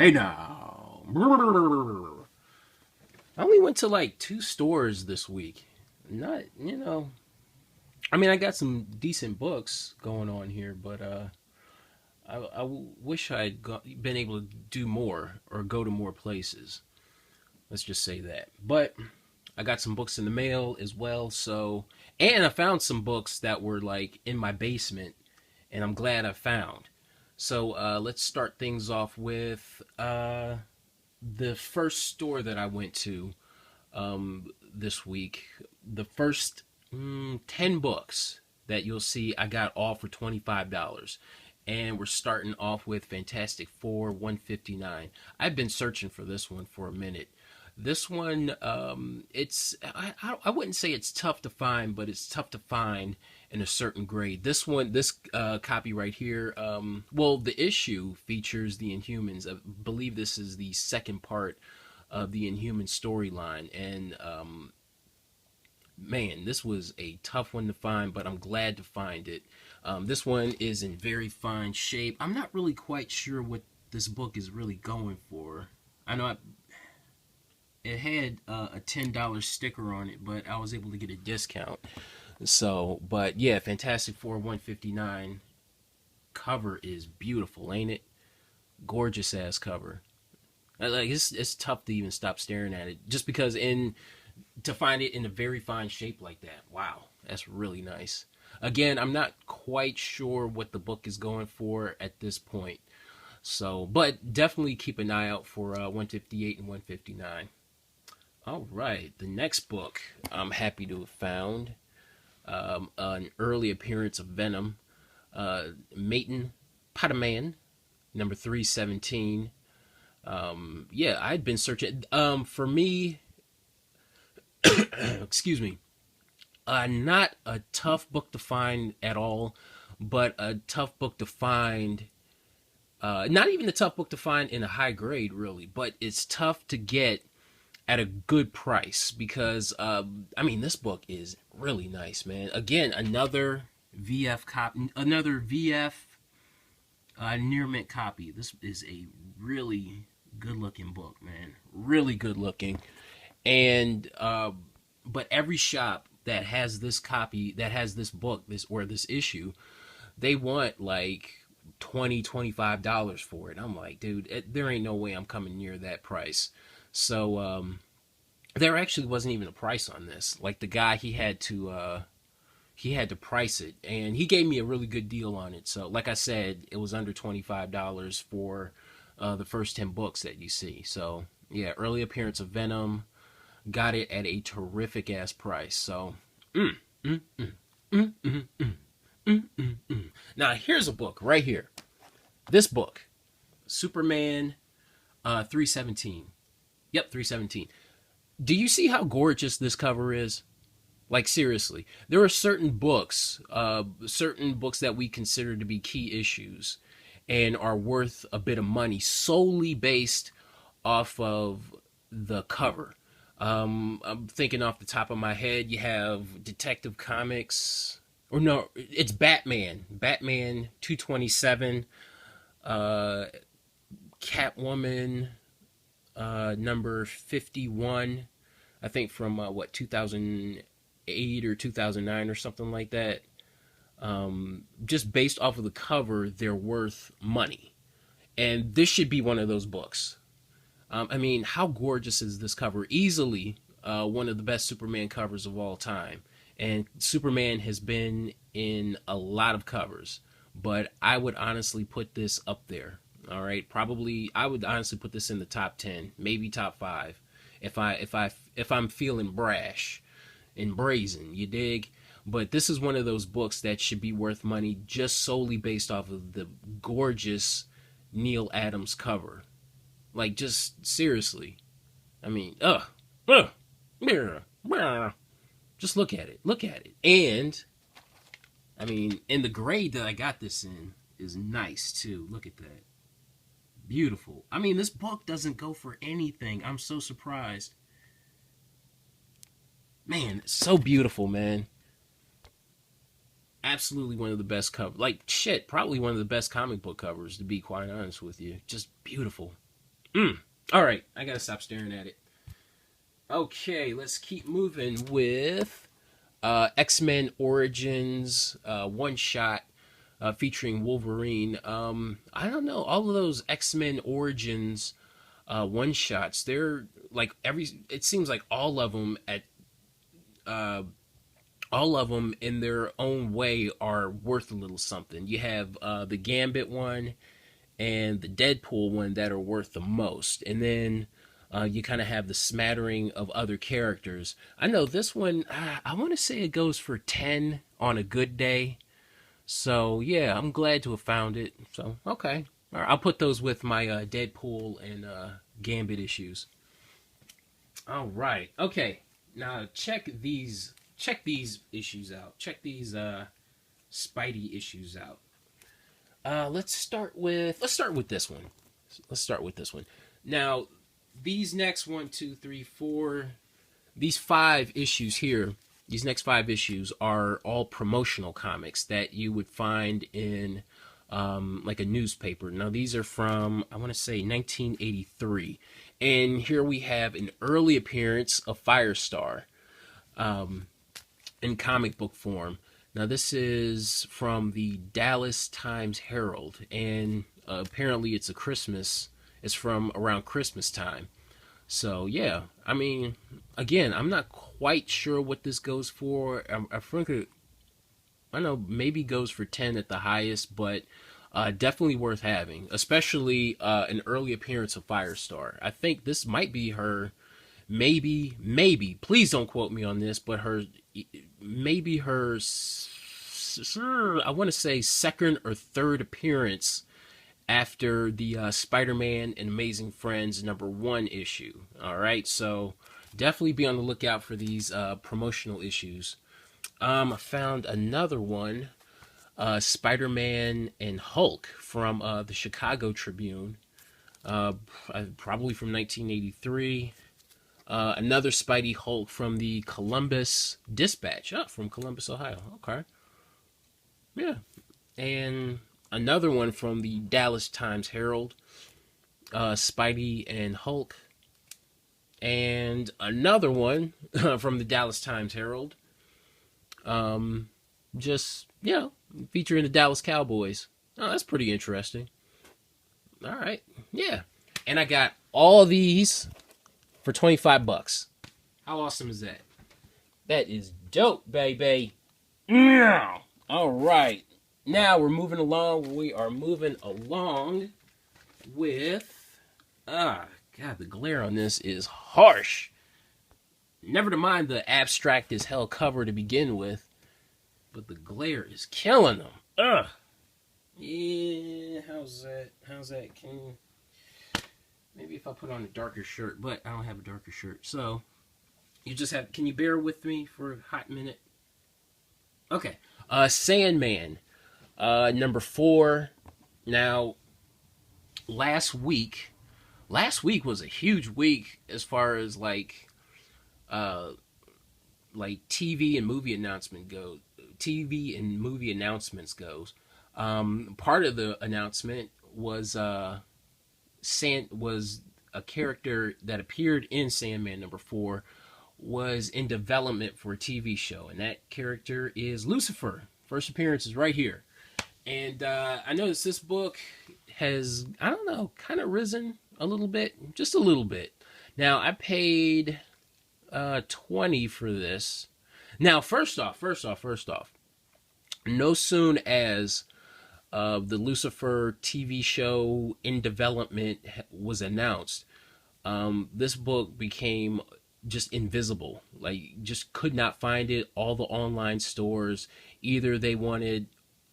Hey now. I only went to like 2 stores this week. Not, I mean, I got some decent books going on here, but I wish been able to do more or go to more places. Let's just say that. But I got some books in the mail as well, so and I found some books that were like in my basement, and I'm glad I found. So let's start things off with the first store that I went to this week. The first 10 books that you'll see I got all for $25. And we're starting off with Fantastic Four 159. I've been searching for this one for a minute. This one, I wouldn't say it's tough to find, but it's tough to find in a certain grade. This copy right here, well, the issue features the Inhumans. I believe this is the second part of the Inhuman storyline, and man, this was a tough one to find, but I'm glad to find it. This one is in very fine shape. I'm not really quite sure what this book is really going for. I know it had a $10 sticker on it, but I was able to get a discount. So, but yeah, Fantastic Four 159 cover is beautiful, ain't it? Gorgeous ass cover. Like it's tough to even stop staring at it just because to find it in a very fine shape like that. Wow, that's really nice. Again, I'm not quite sure what the book is going for at this point. So, but definitely keep an eye out for 158 and 159. All right, the next book I'm happy to have found an early appearance of Venom, Maton Potaman, number 317. Yeah, I'd been searching. For me, excuse me, not a tough book to find at all, but a tough book to find. Not even a tough book to find in a high grade, really, but it's tough to get at a good price because I mean this book is really nice, man. Again, another VF copy, another VF near mint copy. This is a really good looking book, man. Really good looking, and but every shop that has this copy, that has this book, this issue, they want like 20 $25 for it. I'm like, dude, there ain't no way I'm coming near that price. So there actually wasn't even a price on this. Like the guy, he had to price it, and he gave me a really good deal on it. So like I said, it was under $25 for the first 10 books that you see. So yeah, early appearance of Venom, got it at a terrific ass price. So mm, mm, mm, mm, mm, mm, mm, mm, mm. Now here's a book right here. This book, Superman 317. Yep, 317. Do you see how gorgeous this cover is? Like seriously, there are certain books that we consider to be key issues and are worth a bit of money solely based off of the cover. I'm thinking off the top of my head, you have Detective Comics, or no, it's Batman 227, uh, Catwoman, number 51, I think from what 2008 or 2009 or something like that. Just based off of the cover, they're worth money, and this should be one of those books. I mean, how gorgeous is this cover? Easily one of the best Superman covers of all time. And Superman has been in a lot of covers, but I would honestly put this up there. All right, probably I would honestly put this in the top 10, maybe top 5, if I'm feeling brash and brazen. You dig? But this is one of those books that should be worth money just solely based off of the gorgeous Neil Adams cover. Like, just seriously. I mean, just look at it. Look at it. And, I mean, and the grade that I got this in is nice, too. Look at that. Beautiful. I mean, this book doesn't go for anything. I'm so surprised. Man, it's so beautiful, man. Absolutely one of the best covers. Like, shit, probably one of the best comic book covers, to be quite honest with you. Just beautiful. All right, I gotta stop staring at it. Okay, let's keep moving with X-Men Origins one shot featuring Wolverine. I don't know, all of those X-Men Origins one shots, they're like it seems like uh, all of them in their own way are worth a little something. You have the Gambit one and the Deadpool one that are worth the most, and then you kind of have the smattering of other characters. I know this one, I want to say it goes for 10 on a good day. So yeah, I'm glad to have found it. So okay, all right, I'll put those with my Deadpool and Gambit issues. All right, okay. Now check these issues out. Check these Spidey issues out. Let's start with this one. Let's start with this one. Now, these next one, two, three, four, these five issues here, these next five issues are all promotional comics that you would find in like a newspaper. Now, these are from, I want to say, 1983. And here we have an early appearance of Firestar in comic book form. Now, this is from the Dallas Times Herald, and apparently it's from around Christmas time. So, yeah, I mean, again, I'm not quite sure what this goes for. I think I know, maybe goes for 10 at the highest, but definitely worth having, especially an early appearance of Firestar. I think this might be her, maybe, please don't quote me on this, but maybe her, I want to say second or third appearance after the Spider-Man and Amazing Friends #1 issue. All right, so definitely be on the lookout for these promotional issues. I found another one, Spider-Man and Hulk from the Chicago Tribune, probably from 1983. Another Spidey Hulk from the Columbus Dispatch, from Columbus, Ohio. Okay, yeah, and another one from the Dallas Times Herald, Spidey and Hulk, and another one from the Dallas Times Herald, just, featuring the Dallas Cowboys. Oh, that's pretty interesting. All right, yeah, and I got all these for $25. How awesome is that? That is dope, baby. Yeah. All right. Now we're moving along. We are moving along with... God, the glare on this is harsh. Never to mind the abstract as hell cover to begin with, but the glare is killing them. Ugh. Yeah, how's that? Maybe if I put on a darker shirt, but I don't have a darker shirt. So, can you bear with me for a hot minute? Okay. Sandman. #4. Now, last week was a huge week as far as like TV and movie announcements goes. Part of the announcement was was a character that appeared in Sandman #4 was in development for a TV show, and that character is Lucifer. First appearance is right here. And I noticed this book has, I don't know, kind of risen a little bit, just a little bit. Now, I paid 20 for this. Now, first off, no soon as the Lucifer TV show in development was announced, this book became just invisible. Like, just could not find it. All the online stores, either they wanted,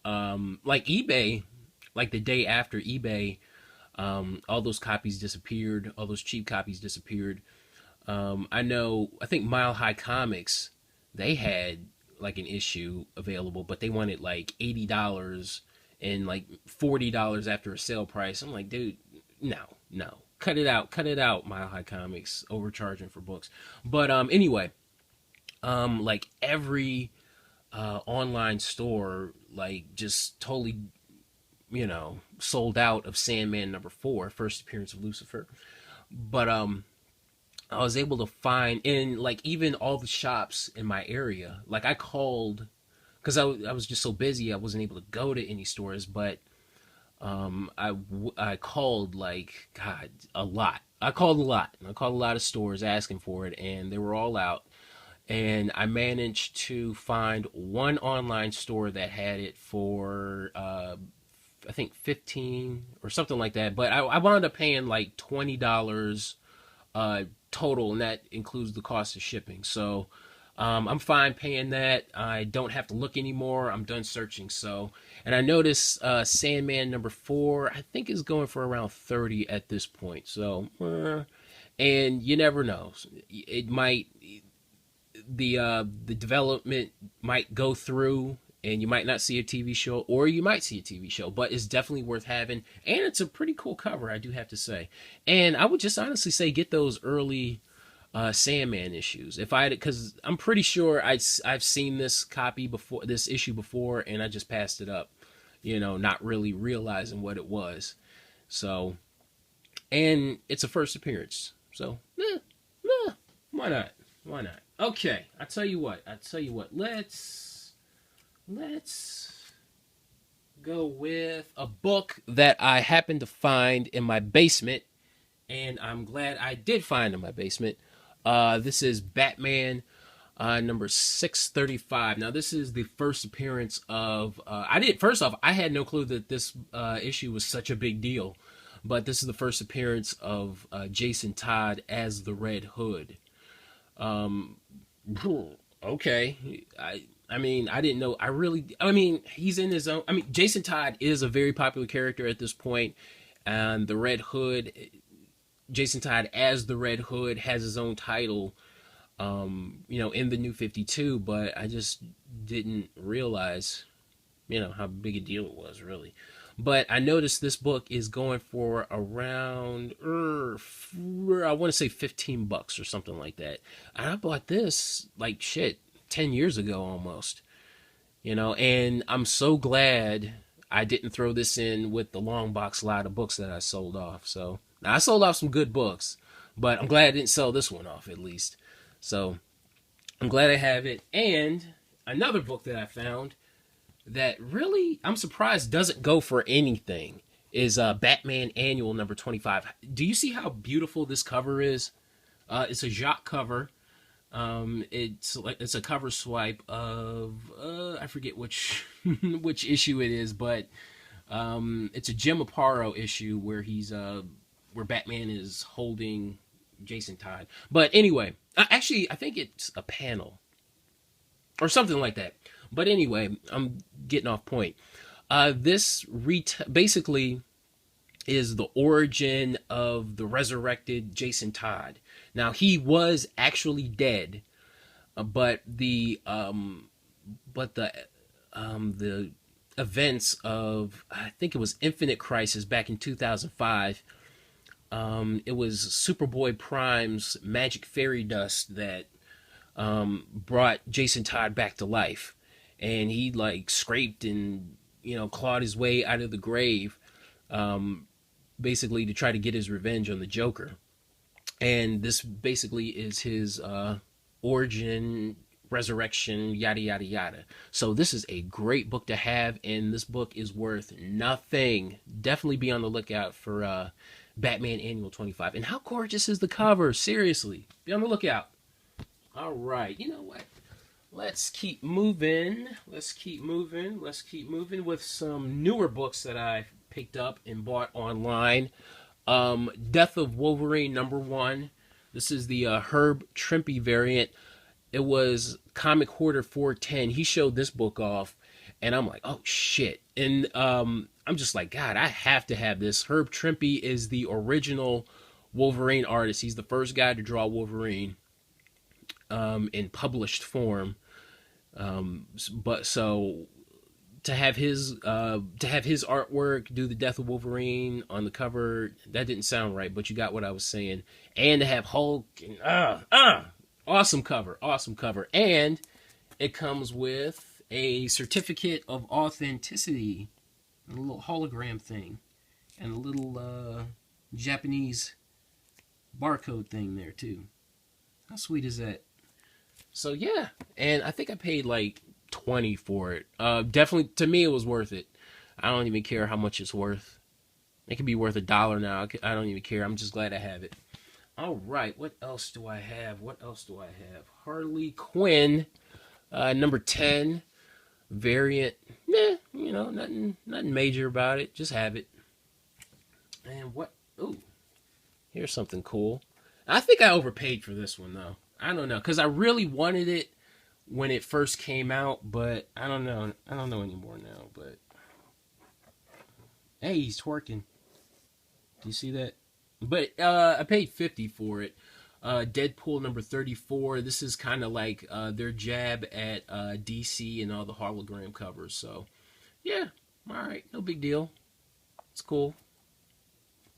like eBay, like the day after eBay, all those copies disappeared. All those cheap copies disappeared. I think Mile High Comics, they had like an issue available, but they wanted like $80 and like $40 after a sale price. I'm like, dude, no. Cut it out, Mile High Comics, overcharging for books. But anyway, like every online store, like, just totally, sold out of Sandman #4, first appearance of Lucifer. But I was able to find in like even all the shops in my area. Like I called because I was just so busy I wasn't able to go to any stores, but I called like God a lot. I called a lot. I called a lot of stores asking for it, and they were all out. And I managed to find one online store that had it for I think 15 or something like that. But I wound up paying like $20 total, and that includes the cost of shipping. So I'm fine paying that. I don't have to look anymore. I'm done searching. So, and I noticed Sandman #4, I think is going for around 30 at this point. So, and you never know. It might the development might go through and you might not see a TV show, or you might see a TV show, but it's definitely worth having, and it's a pretty cool cover, I do have to say. And I would just honestly say get those early Sandman issues. If I, because I'm pretty sure I've seen this copy before, this issue before, and I just passed it up, not really realizing what it was. So, and it's a first appearance, so why not? Why not? Okay, I tell you what. Let's go with a book that I happened to find in my basement, and I'm glad I did find in my basement. This is Batman number 635. Now, this is the first appearance of. First off, I had no clue that this issue was such a big deal, but this is the first appearance of Jason Todd as the Red Hood. Okay. I mean, I didn't know. He's in his own. Jason Todd is a very popular character at this point, and the Red Hood, Jason Todd as the Red Hood, has his own title, in the New 52. But I just didn't realize, how big a deal it was, really. But I noticed this book is going for around, I want to say $15 or something like that. And I bought this, 10 years ago almost. And I'm so glad I didn't throw this in with the long box lot of books that I sold off. So, now I sold off some good books, but I'm glad I didn't sell this one off at least. So, I'm glad I have it. And another book that I found that really, I'm surprised doesn't go for anything is Batman Annual number 25. Do you see how beautiful this cover is? It's a Jacques cover. It's a cover swipe of I forget which which issue it is, but it's a Jim Aparo issue where where Batman is holding Jason Todd. But anyway, actually I think it's a panel or something like that. But anyway, I'm getting off point. This basically is the origin of the resurrected Jason Todd. Now, he was actually dead, but the events of, I think it was Infinite Crisis back in 2005. It was Superboy Prime's magic fairy dust that brought Jason Todd back to life. And he scraped and clawed his way out of the grave, basically to try to get his revenge on the Joker. And this basically is his origin, resurrection, yada yada yada. So this is a great book to have, and this book is worth nothing. Definitely be on the lookout for Batman Annual 25. And how gorgeous is the cover? Seriously, be on the lookout. All right, you know what? Let's keep moving. Let's keep moving with some newer books that I picked up and bought online. Death of Wolverine #1. This is the Herb Trimpe variant. It was Comic Hoarder 410. He showed this book off, and I'm like, oh shit. And I'm just like, God, I have to have this. Herb Trimpe is the original Wolverine artist. He's the first guy to draw Wolverine in published form. But so to have his artwork, do the Death of Wolverine on the cover, that didn't sound right, but you got what I was saying. And to have Hulk, and awesome cover, and it comes with a certificate of authenticity and a little hologram thing, and a little Japanese barcode thing there too. How sweet is that? So yeah, and I think I paid like 20 for it. Definitely, to me, it was worth it. I don't even care how much it's worth. It could be worth $1 now. I don't even care. I'm just glad I have it. All right, what else do I have? Harley Quinn, number 10 variant. Nothing major about it. Just have it. And what? Ooh, here's something cool. I think I overpaid for this one though. I don't know, because I really wanted it when it first came out, but I don't know. I don't know anymore now. But hey, he's twerking. Do you see that? But I paid 50 for it. Deadpool number 34. This is kind of like their jab at DC and all the hologram covers. So yeah, all right, no big deal. It's cool.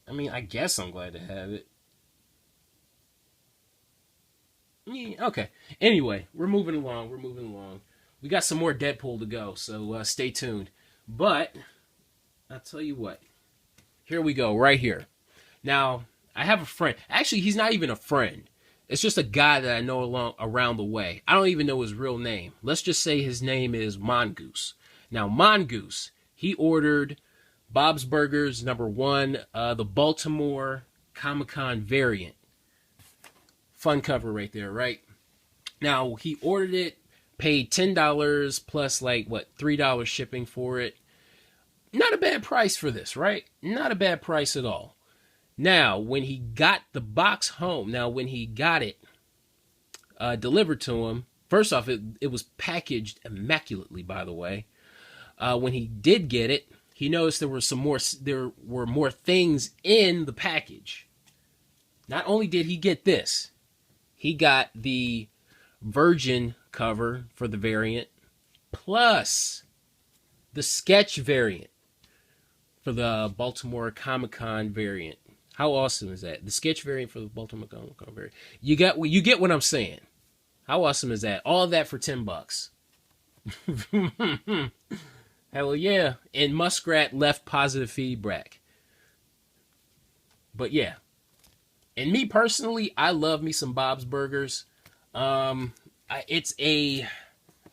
I mean, I guess I'm glad to have it. Yeah, okay. Anyway, we're moving along. We got some more Deadpool to go, so stay tuned. But I'll tell you what. Here we go, right here. Now, I have a friend. Actually, he's not even a friend. It's just a guy that I know around the way. I don't even know his real name. Let's just say his name is Mongoose. Now, Mongoose, he ordered Bob's Burgers number 1, the Baltimore Comic-Con variant. Fun cover right there, right? Now, he ordered it, paid $10 plus like, $3 shipping for it. Not a bad price for this, right? Not a bad price at all. Now, when he got the box home, when he got it delivered to him, first off, it was packaged immaculately, by the way. When he did get it, he noticed there were more things in the package. Not only did he get this, he got the Virgin cover for the variant, plus the sketch variant for the Baltimore Comic-Con variant. How awesome is that? The sketch variant for the Baltimore Comic-Con variant. You get what I'm saying. How awesome is that? All of that for $10. Hell yeah. And Muskrat left positive feedback. But yeah. And me personally, I love me some Bob's Burgers. I'm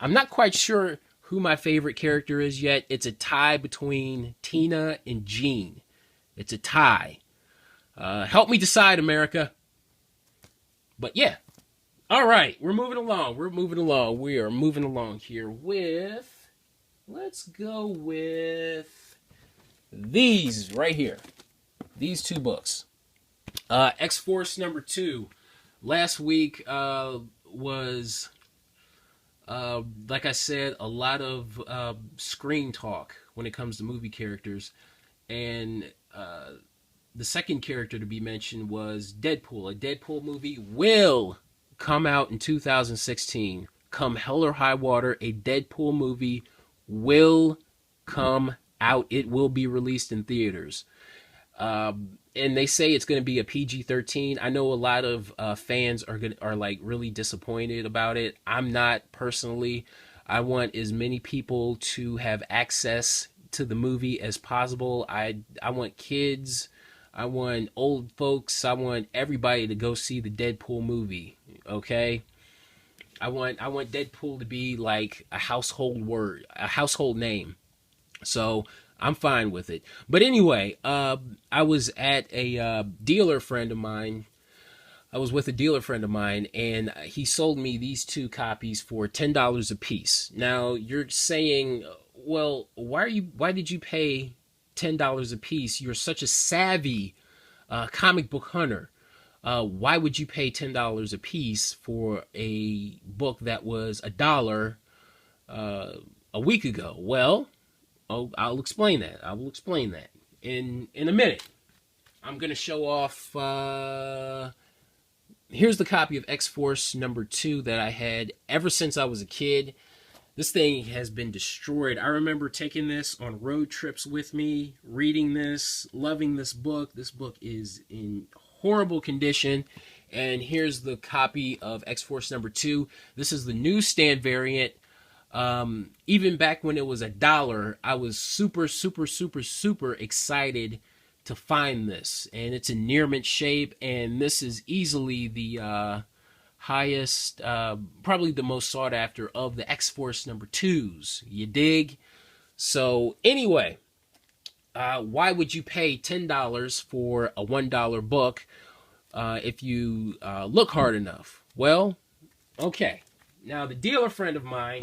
not quite sure who my favorite character is yet. It's a tie between Tina and Gene. It's a tie. Help me decide, America. But yeah. All right. We're moving along. We are moving along here with... Let's go with these right here. These 2 books. X-Force number 2. Last week was, like I said, a lot of screen talk when it comes to movie characters. And the second character to be mentioned was Deadpool. A Deadpool movie will come out in 2016. Come hell or high water, a Deadpool movie will come out. It will be released in theaters. And they say it's going to be a PG-13. I know a lot of fans are like really disappointed about it. I'm not personally. I want as many people to have access to the movie as possible. I want kids. I want old folks. I want everybody to go see the Deadpool movie. Okay. I want Deadpool to be like a household word, a household name. So I'm fine with it. But anyway, I was at a dealer friend of mine. I was with a dealer friend of mine, and he sold me these 2 copies for $10 a piece. Now you're saying, well, why did you pay $10 a piece? You're such a savvy comic book hunter. Why would you pay $10 a piece for a book that was $1 a week ago? Well, I'll explain that. I will explain that in a minute. I'm going to show off... here's the copy of X-Force number 2 that I had ever since I was a kid. This thing has been destroyed. I remember taking this on road trips with me, reading this, loving this book. This book is in horrible condition. And here's the copy of X-Force number 2. This is the newsstand variant. Even back when it was $1, I was super, super, super, super excited to find this. And it's in near mint shape, and this is easily the highest, probably the most sought after of the X-Force number 2s. You dig? So anyway, why would you pay $10 for a $1 book if you look hard enough? Well, okay. Now, the dealer friend of mine,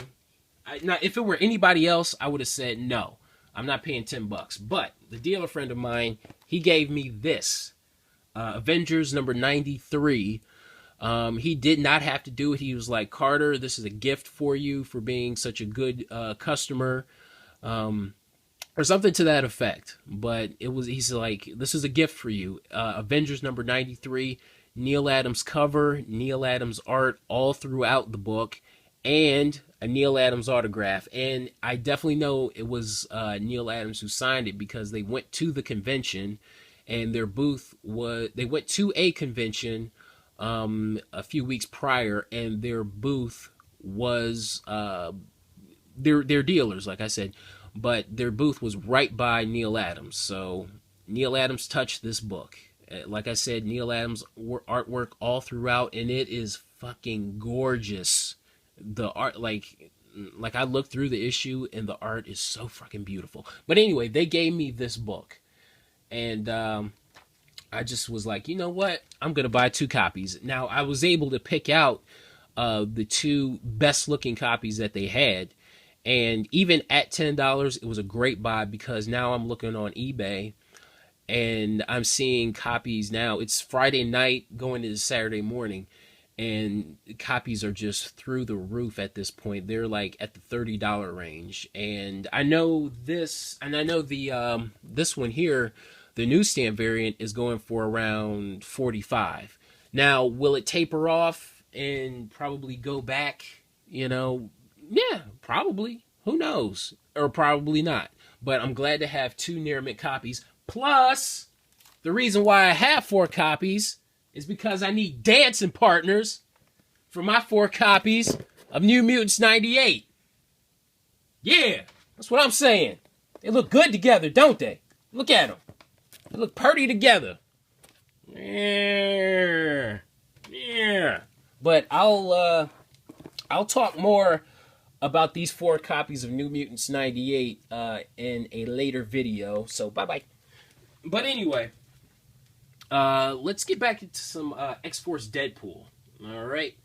now if it were anybody else, I would have said no. I'm not paying $10. But the dealer friend of mine, he gave me this Avengers number 93. He did not have to do it. He was like, Carter, this is a gift for you for being such a good customer. Or something to that effect. But he's like, this is a gift for you. Avengers number 93, Neil Adams cover, Neil Adams art all throughout the book, and a Neil Adams autograph. And I definitely know it was Neil Adams who signed it, because they went to the convention, and they went to a convention a few weeks prior, and their booth was their dealers, like I said. But their booth was right by Neil Adams. So Neil Adams touched this book. Like I said, Neil Adams artwork all throughout, and it is fucking gorgeous. The art, like I looked through the issue, and the art is so fucking beautiful. But anyway, they gave me this book, and I just was like, you know what? I'm gonna buy 2 copies. Now, I was able to pick out the 2 best looking copies that they had. And even at $10, it was a great buy, because now I'm looking on eBay and I'm seeing copies now. It's Friday night going into Saturday morning, and copies are just through the roof at this point. They're like at the $30 range. And I know this, and I know the this one here, the newsstand variant, is going for around $45. Now, will it taper off and probably go back, Yeah, probably. Who knows? Or probably not. But I'm glad to have 2 near mint copies. Plus, the reason why I have 4 copies is because I need dancing partners for my 4 copies of New Mutants 98. Yeah, that's what I'm saying. They look good together, don't they? Look at them. They look pretty together. Yeah. But I'll talk more about these 4 copies of New Mutants 98 in a later video. So, bye-bye. But anyway, let's get back into some X-Force Deadpool. All right.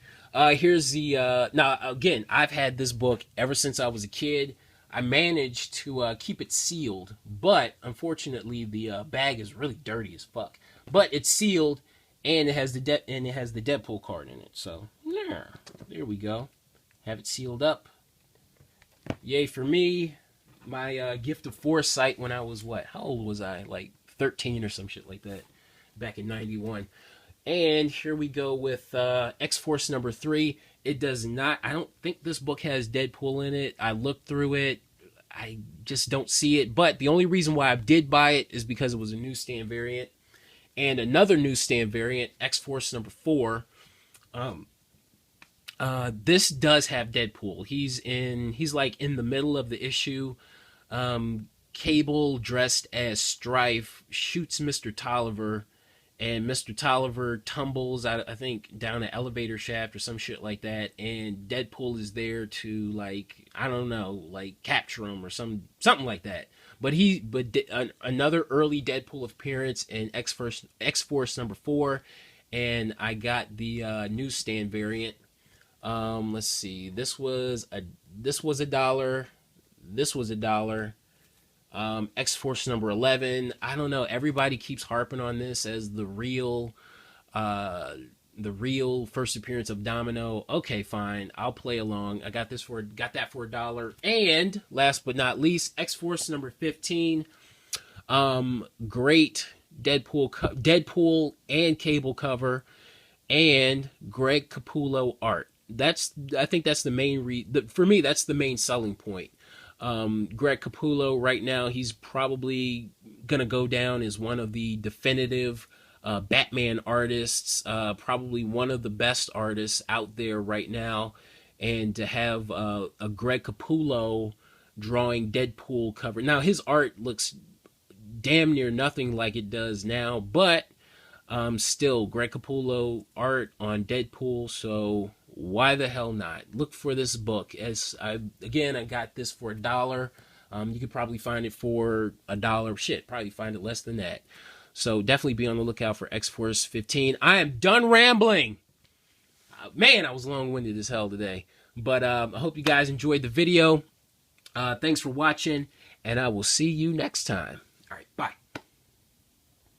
Here's the... now, again, I've had this book ever since I was a kid. I managed to keep it sealed, but unfortunately, the bag is really dirty as fuck. But it's sealed, and it has the Deadpool card in it. So, yeah, there we go. Have it sealed up. Yay for me. My gift of foresight when I was, how old was I? Like 13 or some shit like that. Back in 91. And here we go with X-Force number 3. It does not, I don't think this book has Deadpool in it. I looked through it. I just don't see it. But the only reason why I did buy it is because it was a newsstand variant. And another newsstand variant, X-Force number 4. This does have Deadpool. He's like in the middle of the issue. Cable, dressed as Strife, shoots Mr. Tolliver, and Mr. Tolliver tumbles out, I think, down an elevator shaft or some shit like that, and Deadpool is there to, like, I don't know, like, capture him or something like that. But another early Deadpool appearance in X-Force number 4, and I got the newsstand variant. Let's see. This was $1. This was $1. X-Force number 11. I don't know. Everybody keeps harping on this as the real first appearance of Domino. Okay, fine. I'll play along. I got that for $1. And last but not least, X-Force number 15. Great Deadpool and Cable cover, and Greg Capullo art. I think that's the main for me, that's the main selling point. Greg Capullo right now, he's probably gonna go down as one of the definitive Batman artists, probably one of the best artists out there right now. and to have a Greg Capullo drawing Deadpool cover. Now his art looks damn near nothing like it does now, but still Greg Capullo art on Deadpool, so why the hell not? Look for this book. I got this for $1. You could probably find it for $1. Shit, probably find it less than that. So definitely be on the lookout for X-Force 15. I am done rambling. Man, I was long-winded as hell today. But I hope you guys enjoyed the video. Thanks for watching, and I will see you next time. All right, bye.